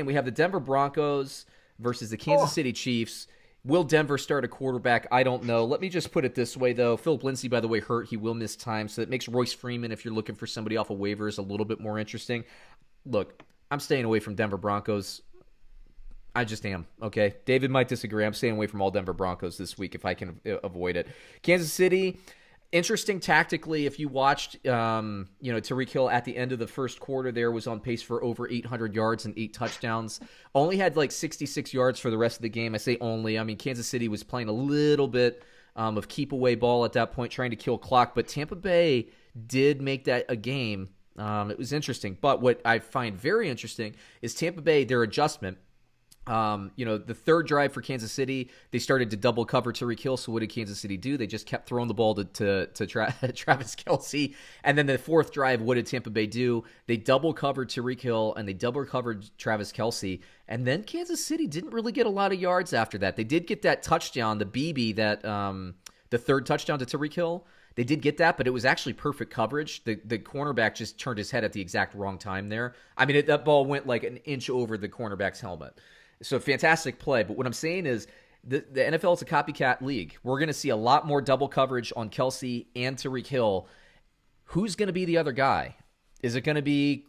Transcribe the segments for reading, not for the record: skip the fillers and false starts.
And we have the Denver Broncos versus the Kansas City Chiefs. Will Denver start a quarterback? I don't know. Let me just put it this way, though. Philip Lindsay, by the way, hurt. He will miss time, so that makes Royce Freeman, if you're looking for somebody off of waivers, a little bit more interesting. Look, I'm staying away from Denver Broncos. I just am, okay? David might disagree. I'm staying away from all Denver Broncos this week if I can avoid it. Kansas City, interesting tactically. If you watched, Tyreek Hill at the end of the first quarter there was on pace for over 800 yards and 8 touchdowns. Only had like 66 yards for the rest of the game. I say only. I mean, Kansas City was playing a little bit of keep away ball at that point, trying to kill clock. But Tampa Bay did make that a game. It was interesting. But what I find very interesting is Tampa Bay, their adjustment. The third drive for Kansas City, they started to double cover Tyreek Hill. So what did Kansas City do? They just kept throwing the ball to Travis Kelce. And then the fourth drive, what did Tampa Bay do? They double covered Tyreek Hill and they double covered Travis Kelce. And then Kansas City didn't really get a lot of yards after that. They did get that touchdown, the BB, that the third touchdown to Tyreek Hill. They did get that, but it was actually perfect coverage. The cornerback just turned his head at the exact wrong time there. I mean, that ball went like an inch over the cornerback's helmet. So fantastic play. But what I'm saying is the NFL is a copycat league. We're going to see a lot more double coverage on Kelce and Tyreek Hill. Who's going to be the other guy? Is it going to be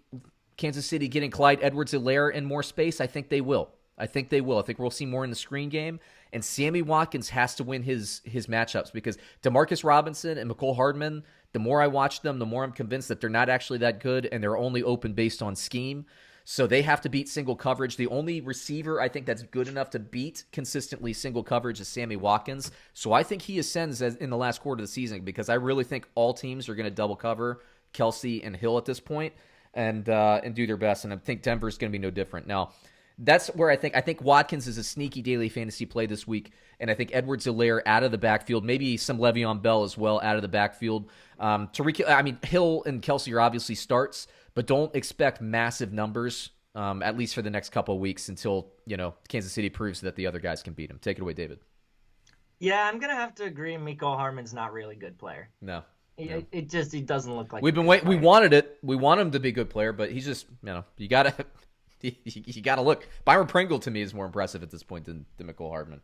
Kansas City getting Clyde Edwards-Helaire in more space? I think they will. I think we'll see more in the screen game. And Sammy Watkins has to win his matchups because Demarcus Robinson and Mecole Hardman, the more I watch them, the more I'm convinced that they're not actually that good and they're only open based on scheme. So they have to beat single coverage. The only receiver I think that's good enough to beat consistently single coverage is Sammy Watkins. So I think he ascends in the last quarter of the season because I really think all teams are going to double cover Kelce and Hill at this point and do their best. And I think Denver's going to be no different. Now, that's where I think Watkins is a sneaky daily fantasy play this week, and I think Edwards-Helaire out of the backfield, maybe some Le'Veon Bell as well out of the backfield. Hill and Kelce are obviously starts, but don't expect massive numbers, at least for the next couple of weeks until Kansas City proves that the other guys can beat him. Take it away, David. Yeah, I'm gonna have to agree. Mecole Hardman's not really a good player. No. He doesn't look like. We've been waiting. We wanted it. We want him to be a good player, but he's just you gotta. You got to look. Byron Pringle, to me, is more impressive at this point than Mecole Hardman.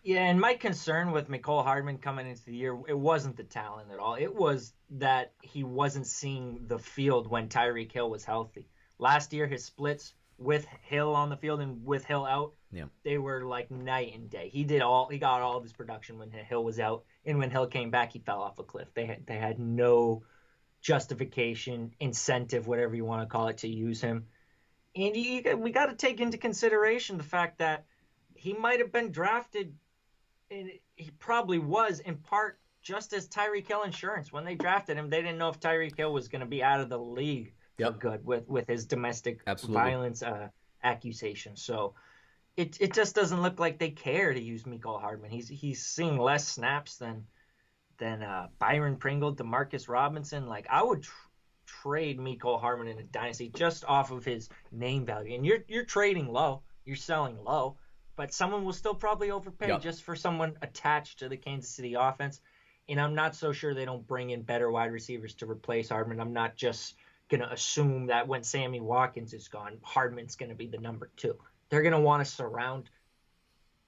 Yeah, and my concern with Mecole Hardman coming into the year, it wasn't the talent at all. It was that he wasn't seeing the field when Tyreek Hill was healthy. Last year, his splits with Hill on the field and with Hill out, they were like night and day. He got all of his production when Hill was out, and when Hill came back, he fell off a cliff. They had no justification, incentive, whatever you want to call it, to use him. And we got to take into consideration the fact that he might have been drafted, and he probably was in part just as Tyreek Hill insurance. When they drafted him, they didn't know if Tyreek Hill was going to be out of the league for good with his domestic violence accusations. So it just doesn't look like they care to use Mecole Hardman. He's seeing less snaps than Byron Pringle, Demarcus Robinson. Like, I would trade Mecole Hardman in a dynasty just off of his name value. And you're trading low, you're selling low, but someone will still probably overpay just for someone attached to the Kansas City offense. And I'm not so sure they don't bring in better wide receivers to replace Hardman. I'm not just going to assume that when Sammy Watkins is gone, Hardman's going to be the number 2. They're going to want to surround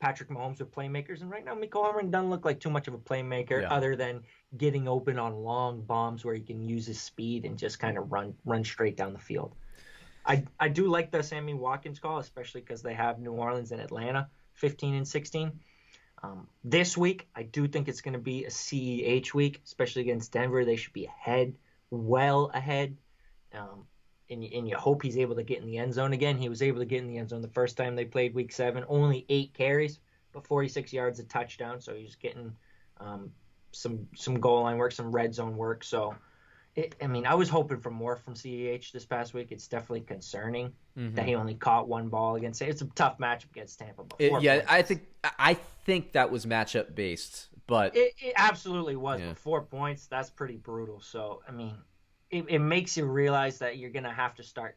Patrick Mahomes with playmakers. And right now, Mecole Hardman doesn't look like too much of a playmaker other than getting open on long bombs where he can use his speed and just kind of run straight down the field. I do like the Sammy Watkins call, especially because they have New Orleans and Atlanta 15 and 16. This week, I do think it's going to be a CEH week, especially against Denver. They should be ahead, well ahead. And you hope he's able to get in the end zone again. He was able to get in the end zone the first time they played week 7. Only 8 carries, but 46 yards, a touchdown. So he's getting some goal line work, some red zone work. So, I was hoping for more from CEH this past week. It's definitely concerning that he only caught 1 ball against. It's a tough matchup against Tampa. I think that was matchup based, but it absolutely was. But 4 points, that's pretty brutal. So, it makes you realize that you're going to have to start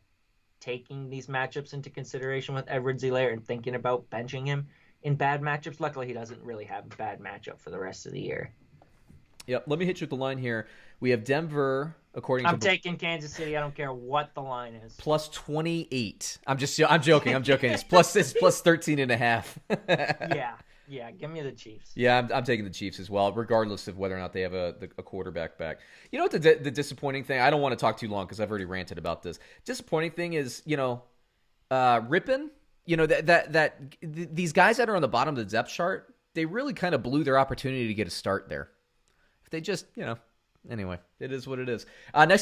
taking these matchups into consideration with Edwards-Helaire and thinking about benching him in bad matchups. Luckily, he doesn't really have a bad matchup for the rest of the year. Yep. Let me hit you with the line here. We have Denver according I'm to taking Kansas City. I don't care what the line is. plus 28. I'm joking. It's plus 13.5. Yeah. Give me the Chiefs. Yeah, I'm taking the Chiefs as well, regardless of whether or not they have a quarterback back. You know what the disappointing thing? I don't want to talk too long because I've already ranted about this. Disappointing thing is, Rippon. These guys that are on the bottom of the depth chart, they really kind of blew their opportunity to get a start there. If they just, anyway, it is what it is. Next game.